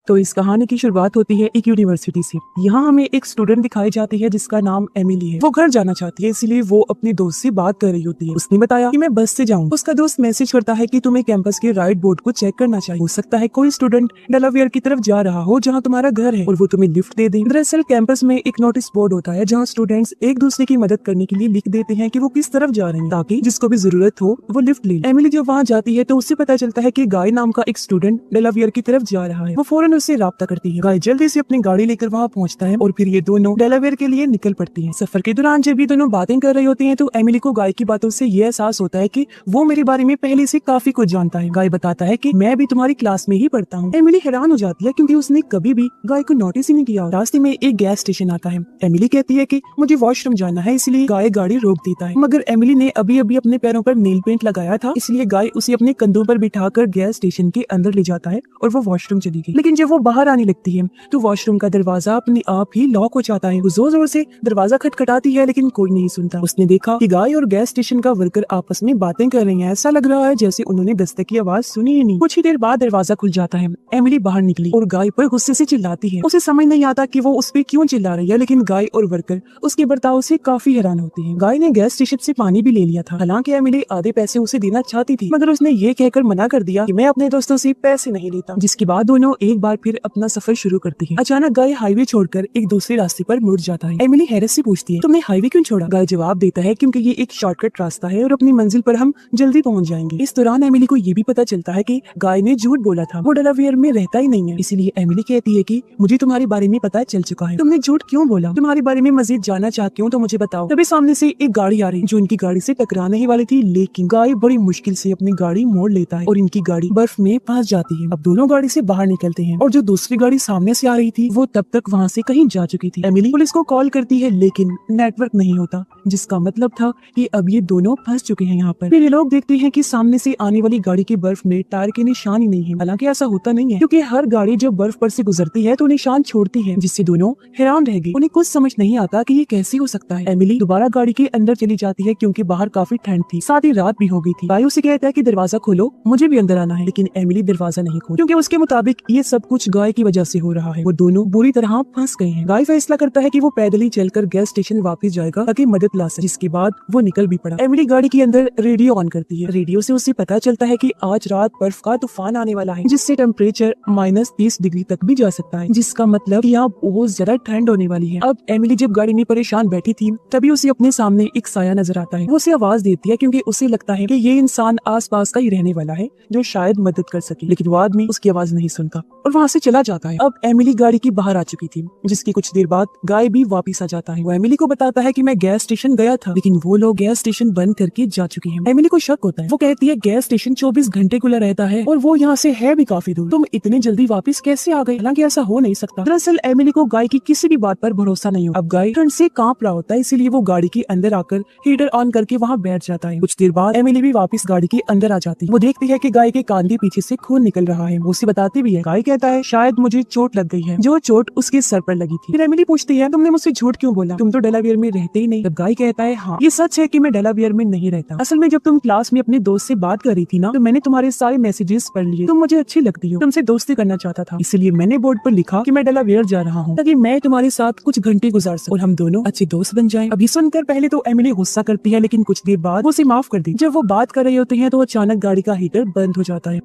तो इस कहानी की शुरुआत होती है एक यूनिवर्सिटी से। यहाँ हमें एक स्टूडेंट दिखाई जाती है जिसका नाम एमिली है। वो घर जाना चाहती है, इसलिए वो अपने दोस्त से बात कर रही होती है। उसने बताया कि मैं बस से जाऊँ। उसका दोस्त मैसेज करता है कि तुम्हें कैंपस के राइट बोर्ड को चेक करना चाहिए। हो सकता है कोई स्टूडेंट डेलावेयर की तरफ जा रहा हो जहाँ तुम्हारा घर है और वो तुम्हें लिफ्ट दे दे। दरअसल कैंपस में एक नोटिस बोर्ड होता है जहाँ स्टूडेंट्स एक दूसरे की मदद करने के लिए लिख देते हैं कि वो किस तरफ जा रहे हैं, ताकि जिसको भी जरूरत हो वो लिफ्ट ले। एमिली जब वहाँ जाती है तो उससे पता चलता है कि गाय नाम का एक स्टूडेंट डेलावेयर की तरफ जा रहा है। वो फौरन उससे राब्ता करती है। गाय जल्दी से अपनी गाड़ी लेकर वहाँ पहुँचता है और फिर ये दोनों डेलावेयर के लिए निकल पड़ती हैं। सफर के दौरान जब ये दोनों बातें कर रही होती हैं तो एमिली को गाय की बातों से ये एहसास होता है कि वो मेरे बारे में पहले से काफी कुछ जानता है। गाय बताता है कि मैं भी तुम्हारी क्लास में ही पढ़ता हूँ। एमिली हैरान हो जाती है क्योंकि उसने कभी भी गाय को नोटिस ही नहीं किया। रास्ते में एक गैस स्टेशन आता है। एमिली कहती है कि मुझे वॉशरूम जाना है, इसलिए गाय गाड़ी रोक देता है। मगर एमिली ने अभी अभी अपने पैरों पर नेल पेंट लगाया था, इसलिए गाय उसे अपने कंधों पर बिठाकर गैस स्टेशन के अंदर ले जाता है और वो वॉशरूम चली गई। लेकिन जब वो बाहर आने लगती है तो वॉशरूम का दरवाजा अपने आप ही लॉक हो जाता है। वो जोर जोर से दरवाजा खटखटाती है लेकिन कोई नहीं सुनता। उसने देखा कि गाय और गैस स्टेशन का वर्कर आपस में बातें कर रही हैं। ऐसा लग रहा है जैसे उन्होंने दस्तक की आवाज सुनी ही नहीं। कुछ ही देर बाद दरवाजा खुल जाता है। एमिली बाहर निकली और गाय पर गुस्से से चिल्लाती है। उसे समझ नहीं आता कि वो उस पे क्यों चिल्ला रही है, लेकिन गाय और वर्कर उसके बर्ताव से काफी हैरान होते हैं। गाय ने गैस स्टेशन से पानी भी ले लिया था। हालांकि एमिली आधे पैसे उसे देना चाहती थी, मगर उसने ये कहकर मना कर दिया कि मैं अपने दोस्तों से पैसे नहीं लेता। जिसके बाद दोनों एक बार फिर अपना सफर शुरू करती हैं। अचानक गाय हाईवे छोड़कर एक दूसरे रास्ते पर मुड़ जाता है। एमिली हैरत से पूछती है, तुमने हाईवे क्यों छोड़ा? गाय जवाब देता है, क्योंकि ये एक शॉर्टकट रास्ता है और अपनी मंजिल पर हम जल्दी पहुंच जाएंगे। इस दौरान एमिली को ये भी पता चलता है कि गाय ने झूठ बोला था, वो डेलावेयर में रहता ही नहीं है। इसीलिए एमिली कहती है कि मुझे तुम्हारे बारे में पता चल चुका है, तुमने झूठ क्यों बोला? तुम्हारे बारे में मजीद जानना चाहती हूँ तो मुझे बताओ। तभी सामने से एक गाड़ी आ रही जो इनकी गाड़ी से टकराने ही वाली थी, लेकिन गाय बड़ी मुश्किल से अपनी गाड़ी मोड़ लेता है और इनकी गाड़ी बर्फ में फंस जाती है। अब दोनों गाड़ी से बाहर निकलते हैं और जो दूसरी गाड़ी सामने से आ रही थी वो तब तक वहाँ से कहीं जा चुकी थी। एमिली पुलिस को कॉल करती है लेकिन नेटवर्क नहीं होता, जिसका मतलब था कि अब ये दोनों फंस चुके हैं यहाँ पर। फिर ये लोग देखते हैं कि सामने से आने वाली गाड़ी की बर्फ में टायर के निशान ही नहीं है। हालांकि ऐसा होता नहीं है, क्योंकि हर गाड़ी जब बर्फ पर से गुजरती है तो निशान छोड़ती है, जिससे दोनों हैरान रह गए। उन्हें कुछ समझ नहीं आता कि ये कैसे हो सकता है। एमिली दोबारा गाड़ी के अंदर चली जाती है क्योंकि बाहर काफी ठंड थी, साथ ही रात भी हो गई थी। गाय उसे कहता है कि दरवाजा खोलो, मुझे भी अंदर आना है, लेकिन एमिली दरवाजा नहीं खोलती क्योंकि उसके मुताबिक ये सब कुछ गाय की वजह से हो रहा है। वो दोनों बुरी तरह फंस गए हैं। गाय फैसला करता है कि वो पैदल ही चलकर गैस स्टेशन वापस जाएगा ताकि मदद ला सके, जिसके बाद वो निकल भी पड़ा। एमिली गाड़ी के अंदर रेडियो ऑन करती है। रेडियो से उसे पता चलता है कि आज रात बर्फ का तूफान आने वाला है, जिससे टेम्परेचर -30 डिग्री तक भी जा सकता है, जिसका मतलब कि यहाँ बहुत ज्यादा ठंड होने वाली है। अब एमिली जब गाड़ी में परेशान बैठी थी तभी उसे अपने सामने एक साया नजर आता है। वो उसे आवाज देती है क्योंकि उसे लगता है कि ये इंसान आसपास का ही रहने वाला है जो शायद मदद कर सके, लेकिन वो आदमी उसकी आवाज नहीं सुनता और वहाँ से चला जाता है। अब एमिली गाड़ी की बाहर आ चुकी थी, जिसकी कुछ देर बाद गाय भी वापस आ जाता है। वो एमिली को बताता है कि मैं गैस स्टेशन गया था, लेकिन वो लोग गैस स्टेशन बंद करके जा चुके हैं। एमिली को शक होता है। वो कहती है गैस स्टेशन 24 घंटे खुला रहता है और वो यहाँ से है भी काफी दूर, तुम इतने जल्दी वापस कैसे आ गए? हालांकि ऐसा हो नहीं सकता। दरअसल एमिली को गाय की किसी भी बात पर भरोसा नहीं हो। अब गाय ठंड से कांप रहा होता है, इसीलिए वो गाड़ी के अंदर आकर हीटर ऑन करके वहाँ बैठ जाता है। कुछ देर बाद एमिली भी वापस गाड़ी के अंदर आ जाती है। वो देखती है कि गाय के कान के पीछे से खून निकल रहा है। वो उसे बताती भी है। गाय कहता है शायद मुझे चोट लग गई है, जो चोट उसके सर पर लगी थी। फिर एमिली पूछती है तुमने मुझसे झूठ क्यों बोला? तुम तो डेलावेयर में रहते ही नहीं। तब गाय कहता है हाँ, ये सच है कि मैं डेलावेयर में नहीं रहता। असल में जब तुम क्लास में अपने दोस्त से बात कर रही थी ना, तो मैंने तुम्हारे सारे मैसेजेस पढ़ लिए। तुम मुझे अच्छी लगती हो, तुमसे दोस्ती करना चाहता था, इसलिए मैंने बोर्ड पर लिखा कि मैं डेलावेयर जा रहा हूँ ताकि मैं तुम्हारे साथ कुछ घंटे गुजार सकूं और हम दोनों अच्छे दोस्त बन जाएं। अभी सुनकर पहले तो एमिली गुस्सा करती है, लेकिन कुछ देर बाद वो उसे माफ कर दी। जब वो बात कर रही होती है तो अचानक गाड़ी का हीटर बंद हो जाता है।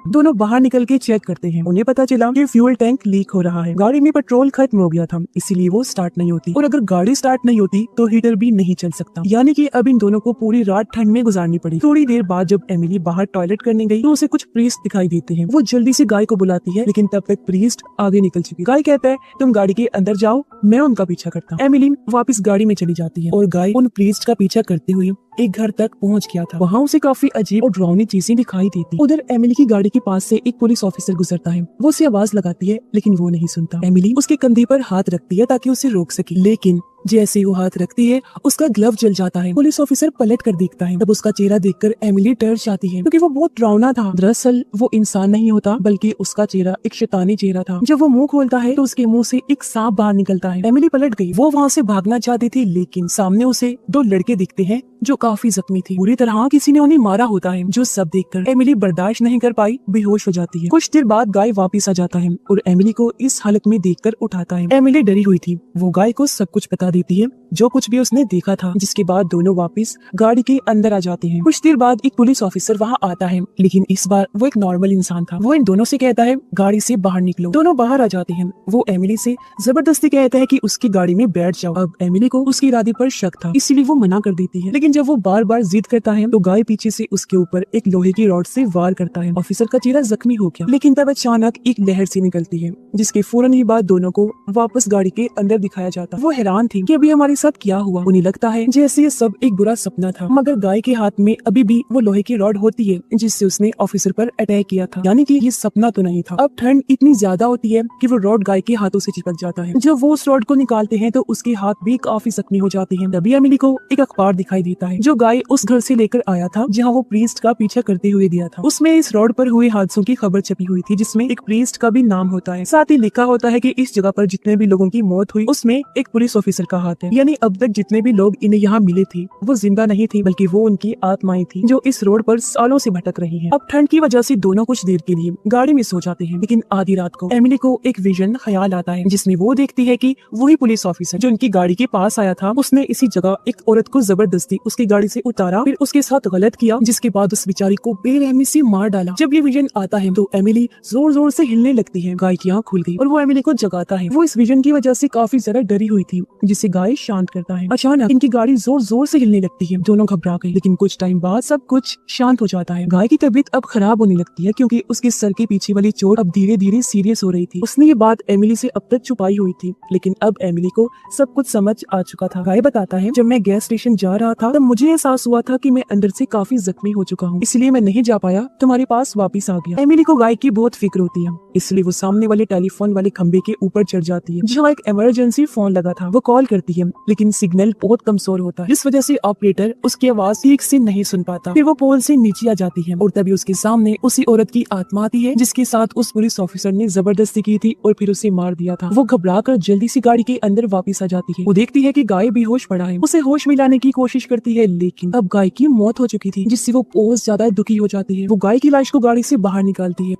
दोनों बाहर निकल के चेक करते हैं। उन्हें पता चला कि फ्यूल टैंक लीक हो रहा है। गाड़ी में पेट्रोल खत्म हो गया था, इसीलिए वो स्टार्ट नहीं होती, और अगर गाड़ी स्टार्ट नहीं होती तो हीटर भी नहीं चल सकता। यानी कि अब इन दोनों को पूरी रात ठंड में गुजारनी पड़ी। थोड़ी देर बाद जब एमिली बाहर टॉयलेट करने गई तो उसे कुछ प्रीस्ट दिखाई देते हैं। वो जल्दी से गाय को बुलाती है, लेकिन तब तक प्रीस्ट आगे निकल चुकी। गाय कहता है तुम गाड़ी के अंदर जाओ, मैं उनका पीछा करता हूँ। एमिली वापस गाड़ी में चली जाती है और गाय उन प्रीस्ट का पीछा करते हुए एक घर तक पहुंच गया था। वहाँ उसे काफी अजीब और डरावनी चीजें दिखाई देती। उधर एमिली की गाड़ी के पास से एक पुलिस ऑफिसर गुजरता है। वो उसे आवाज लगाती है, लेकिन वो नहीं सुनता। एमिली उसके कंधे पर हाथ रखती है ताकि उसे रोक सके, लेकिन जैसे वो हाथ रखती है उसका ग्लव जल जाता है। पुलिस ऑफिसर पलट कर देखता है, तब उसका चेहरा देखकर एमिली डर जाती है क्योंकि वो बहुत डरावना था। दरअसल वो इंसान नहीं होता बल्कि उसका चेहरा एक शैतानी चेहरा था। जब वो मुंह खोलता है तो उसके मुंह से एक सांप बाहर निकलता है। एमिली पलट गई। वो वहाँ से भागना चाहती थी लेकिन सामने उसे दो लड़के दिखते हैं जो काफी जख्मी थे। पूरी तरह किसी ने उन्हें मारा होता है। जो सब देखकर एमिली बर्दाश्त नहीं कर पाई, बेहोश हो जाती है। कुछ देर बाद गाय वापिस आ जाता है और एमिली को इस हालत में देखकर उठाता है। एमिली डरी हुई थी। वो गाय को सब कुछ बता देती है जो कुछ भी उसने देखा था, जिसके बाद दोनों वापस गाड़ी के अंदर आ जाते हैं। कुछ देर बाद एक पुलिस ऑफिसर वहाँ आता है लेकिन इस बार वो एक नॉर्मल इंसान था। वो इन दोनों से कहता है गाड़ी से बाहर निकलो। दोनों बाहर आ जाते हैं। वो एमिली से जबरदस्ती कहता है कि उसकी गाड़ी में बैठ जाओ। अब एमिली को उसके इरादे पर शक था, इसलिए वो मना कर देती है। लेकिन जब वो बार बार जिद करता है तो गाय पीछे से उसके ऊपर एक लोहे की रॉड से वार करता है। ऑफिसर का चेहरा जख्मी हो गया लेकिन तब अचानक एक लहर सी निकलती है जिसके फौरन ही बाद दोनों को वापस गाड़ी के अंदर दिखाया जाता। वो हैरान थी कि अभी हमारे साथ क्या हुआ। उन्हें लगता है जैसे ये सब एक बुरा सपना था, मगर गाय के हाथ में अभी भी वो लोहे की रॉड होती है जिससे उसने ऑफिसर पर अटैक किया था, यानी कि ये सपना तो नहीं था। अब ठंड इतनी ज्यादा होती है कि वो रॉड गाय के हाथों से चिपक जाता है। जब वो उस रॉड को निकालते हैं तो उसके हाथ भी काफी जख्मी हो जाते हैं। तभी एमिली को एक अखबार दिखाई देता है जो गाय उस घर से लेकर आया था जहाँ वो प्रीस्ट का पीछा करते हुए दिया था। उसमें इस रॉड पर हुए हादसों की खबर छपी हुई थी जिसमें एक प्रीस्ट का भी नाम होता है। साथ ही लिखा होता है कि इस जगह पर जितने भी लोगों की मौत हुई उसमें एक पुलिस ऑफिसर का हाथ है, यानी अब तक जितने भी लोग इन्हें यहाँ मिले थे वो जिंदा नहीं थे बल्कि वो उनकी आत्माएं थी जो इस रोड पर सालों से भटक रही हैं। अब ठंड की वजह से दोनों कुछ देर के लिए गाड़ी में सो जाते हैं लेकिन आधी रात को एमिली को एक विजन ख्याल आता है जिसमें वो देखती है कि वही पुलिस ऑफिसर जो उनकी गाड़ी के पास आया था उसने इसी जगह एक औरत को जबरदस्ती उसकी गाड़ी से उतारा, फिर उसके साथ गलत किया, जिसके बाद उस बेचारी को बेरहमी से मार डाला। जब ये विजन आता है तो एमिली जोर जोर से हिलने लगती है। गाय की आंख खुल गई और वो एमिली को जगाता है। वो इस विजन की वजह से काफी ज्यादा डरी हुई थी जिसे गाय शांत करता है। अचानक इनकी गाड़ी जोर जोर से हिलने लगती है। दोनों घबरा गए लेकिन कुछ टाइम बाद सब कुछ शांत हो जाता है। गाय की तबीयत अब खराब होने लगती है क्योंकि उसके सर के पीछे वाली चोट अब धीरे धीरे सीरियस हो रही थी। उसने ये बात एमिली से अब तक छुपाई हुई थी लेकिन अब एमिली को सब कुछ समझ आ चुका था। गाय बताता है जब मैं गैस स्टेशन जा रहा था तब मुझे एहसास हुआ था कि मैं अंदर से काफी जख्मी हो चुका हूँ, इसलिए मैं नहीं जा पाया, तुम्हारे पास वापस आ गया। एमिली को गाय की बहुत फिक्र होती है इसलिए वो सामने वाले टेलीफोन वाले खंबे के ऊपर चढ़ जाती है जहाँ एक इमरजेंसी फोन लगा था। वो कॉल करती है लेकिन सिग्नल बहुत कमजोर होता है जिस वजह से ऑपरेटर उसकी आवाज ठीक से नहीं सुन पाता। फिर वो पोल से नीचे आ जाती है और तभी उसके सामने उसी औरत की आत्मा आती है जिसके साथ उस पुलिस ऑफिसर ने जबरदस्ती की थी और फिर उसे मार दिया था। वो घबरा कर जल्दी से गाड़ी के अंदर वापस आ जाती है। वो देखती है कि गाय बेहोश पड़ा है। उसे होश में लाने की कोशिश करती है लेकिन अब गाय की मौत हो चुकी थी जिससे वो बहुत ज्यादा दुखी हो जाती है। वो गाय की लाश को गाड़ी से बाहर निकालती है।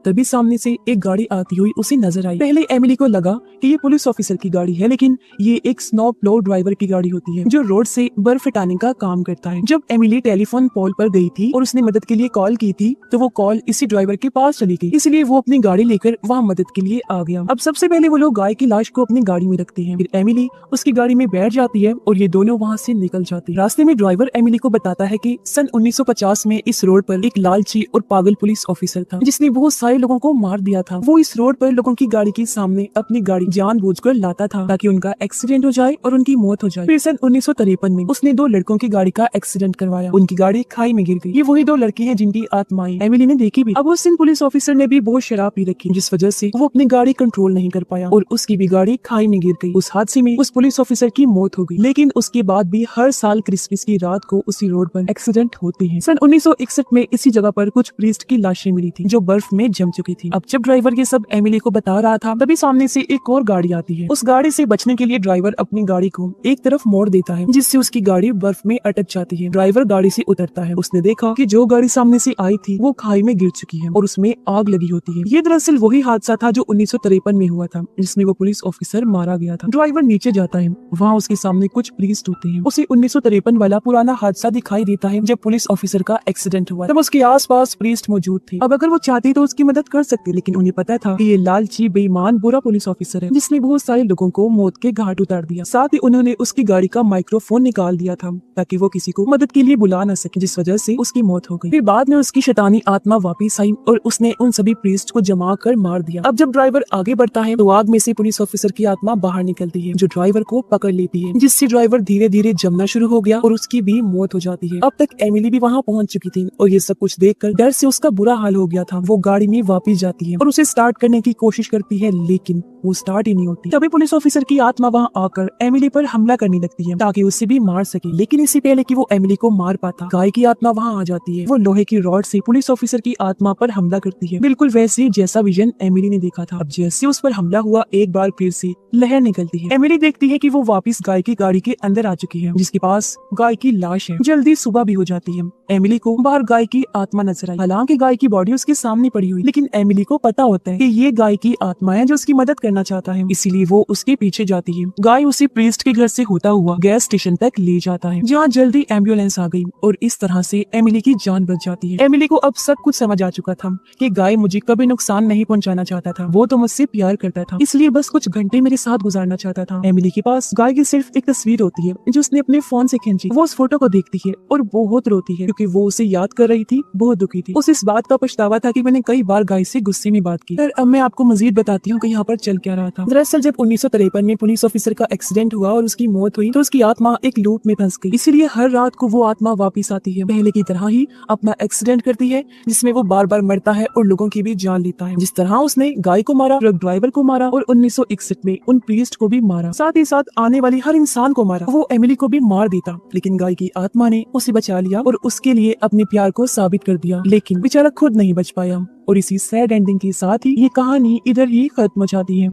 तभी सामने से एक गाड़ी आती हुई उसे नजर आई। पहले एमिली को लगा कि ये पुलिस ऑफिसर की गाड़ी है लेकिन ये एक स्नो प्लो ड्राइवर की गाड़ी होती है जो रोड से बर्फ हटाने का काम करता है। जब एमिली टेलीफोन पोल पर गई थी और उसने मदद के लिए कॉल की थी तो वो कॉल इसी ड्राइवर के पास चली गई, इसलिए वो अपनी गाड़ी लेकर वहाँ मदद के लिए आ गया। अब सबसे पहले वो लोग गाय की लाश को अपनी गाड़ी में रखते हैं, फिर एमिली उसकी गाड़ी में बैठ जाती है और ये दोनों वहाँ से निकल जाते हैं। रास्ते में ड्राइवर एमिली को बताता है कि सन 1950 में इस रोड पर एक लालची और पागल पुलिस ऑफिसर था जिसने बहुत सारे लोगों को मार दिया था। वो इस रोड पर लोगों की गाड़ी के सामने अपनी गाड़ी जानबूझकर लाता था ताकि उनका एक्सीडेंट हो जाए और उनकी मौत हो जाए। फिर सन 1953 में उसने दो लड़कों की गाड़ी का एक्सीडेंट करवाया। उनकी गाड़ी खाई में गिर गई। ये वही दो लड़के हैं जिनकी आत्माएं एमिली ने देखी भी। अब उस दिन पुलिस ऑफिसर ने भी बहुत शराब पी रखी जिस वजह से वो अपनी गाड़ी कंट्रोल नहीं कर पाया और उसकी भी गाड़ी खाई में गिर गई। उस हादसे में उस पुलिस ऑफिसर की मौत हो गई लेकिन उसके बाद भी हर साल क्रिसमस की रात को उसी रोड पर एक्सीडेंट होते हैं। सन 1961 में इसी जगह पर कुछ प्रीस्ट की लाशें मिली थी जो बर्फ में जम चुकी थी। अब जब ड्राइवर ये सब एमिली को बता रहा था तभी सामने से एक और गाड़ी आती है। उस गाड़ी से बचने के लिए ड्राइवर अपनी गाड़ी को एक तरफ मोड़ देता है जिससे उसकी गाड़ी बर्फ में अटक जाती है। ड्राइवर गाड़ी से उतरता है। उसने देखा कि जो गाड़ी सामने से आई थी वो खाई में गिर चुकी है और उसमें आग लगी होती है। ये दरअसल वही हादसा था जो 1953 में हुआ था जिसमें वो पुलिस ऑफिसर मारा गया था। ड्राइवर नीचे जाता है। वहाँ उसके सामने कुछ प्रीस्ट होते हैं। उसे 1953 वाला पुराना हादसा दिखाई देता है जब पुलिस ऑफिसर का एक्सीडेंट हुआ। तब उसके आसपास प्रीस्ट मौजूद थे। अब अगर वो चाहती तो उसकी मदद कर सकती लेकिन उन्हें पता था कि ये लालची बेईमान बुरा पुलिस ऑफिसर है जिसने बहुत सारे लोगों को मौत के घाट उतार दिया। साथ ही उन्होंने उसकी गाड़ी का माइक्रोफोन निकाल दिया था ताकि वो किसी को मदद के लिए बुला न सके जिस वजह से उसकी मौत हो गई। फिर बाद में उसकी शैतानी आत्मा वापस आई और उसने उन सभी प्रीस्ट को जमा कर मार दिया। अब जब ड्राइवर आगे बढ़ता है तो आग में से पुलिस ऑफिसर की आत्मा बाहर निकलती है जो ड्राइवर को पकड़ लेती है जिससे ड्राइवर धीरे धीरे जमना शुरू हो गया और उसकी भी मौत हो जाती है। अब तक एमिली भी वहाँ पहुँच चुकी थी और ये सब कुछ देखकर डर से उसका बुरा हाल हो गया था। वो गाड़ी में वापस जाती है और उसे स्टार्ट करने की कोशिश करती है लेकिन वो स्टार्ट ही नहीं होती। तभी पुलिस ऑफिसर की आत्मा वहाँ आकर एमिली पर हमला करने लगती है ताकि उसे भी मार सके, लेकिन इससे पहले कि वो एमिली को मार पाता, गाय की आत्मा वहाँ आ जाती है। वो लोहे की रॉड से पुलिस ऑफिसर की आत्मा पर हमला करती है, बिल्कुल वैसे ही जैसा विजन एमिली ने देखा था। अब जैसे उस पर हमला हुआ, एक बार फिर से लहर निकलती है। एमिली देखती है कि वो वापस गाय की गाड़ी के अंदर आ चुकी है, जिसके पास गाय की लाश है। जल्दी सुबह भी हो जाती है। एमिली को बाहर गाय की आत्मा नजर आई। हालांकि गाय की बॉडी उसके सामने पड़ी हुई, लेकिन एमिली को पता होता है कि ये गाय की आत्मा है जो उसकी मदद करना चाहता है, इसीलिए वो उसके पीछे जाती है। गाय उसी प्रीस्ट के घर से होता हुआ गैस स्टेशन तक ले जाता है, जहाँ जल्दी एम्बुलेंस आ गई और इस तरह से एमिली की जान बच जाती है। एमिली को अब सब कुछ समझ आ चुका था कि गाय मुझे कभी नुकसान नहीं पहुंचाना चाहता था, वो तो मुझसे प्यार करता था, इसलिए बस कुछ घंटे मेरे साथ गुजारना चाहता था। एमिली के पास गाय की सिर्फ एक तस्वीर होती है जो उसने अपने फोन से खींची। वो उस फोटो को देखती है और बहुत रोती है क्योंकि वो उसे याद कर रही थी, बहुत दुखी थी। उसे इस बात का पछतावा था कि मैंने कई बार गाय से गुस्से में बात की। पर अब मैं आपको मजीद बताती हूँ कि यहाँ पर चल क्या रहा था। दरअसल जब 1953 में पुलिस ऑफिसर का एक्सीडेंट हुआ और उसकी मौत हुई तो उसकी आत्मा एक लूप में फंस गई, इसीलिए हर रात को वो आत्मा वापिस आती है, पहले की तरह ही अपना एक्सीडेंट करती है जिसमें वो बार बार मरता है और लोगों की भी जान लेता है। जिस तरह उसने गाय को मारा, ट्रक ड्राइवर को मारा और 1961 में उन प्रीस्ट को भी मारा, साथ ही साथ आने वाली हर इंसान को मारा। वो एमिली को भी मार देता, लेकिन गाय की आत्मा ने उसे बचा लिया और उसके लिए अपने प्यार को साबित कर दिया, लेकिन बेचारा खुद नहीं बच पाया। और इसी सैड एंडिंग के साथ ही ये कहानी इधर ही खत्म हो जाती है।